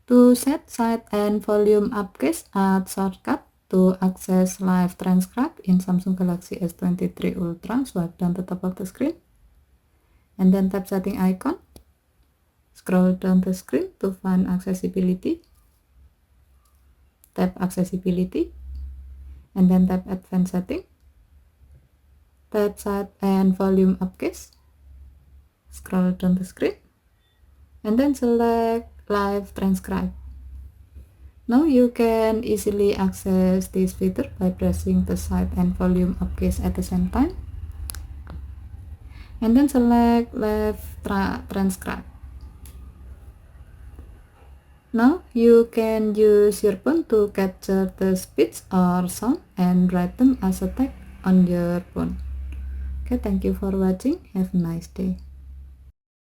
To set side and volume up case, add shortcut to access live transcribe in Samsung Galaxy S23 Ultra. Swipe down the top of the screen and then tap setting icon. Scroll down the screen to find accessibility. Tap accessibility and then tap advanced setting. Tap side and volume up case. Scroll down the screen and then select live transcribe. Now you can easily access this feature by pressing the side and volume up case at the same time and then select live transcribe. Now you can use your phone to capture the speech or sound and write them as a text on your phone. Okay, thank you for watching. Have a nice day.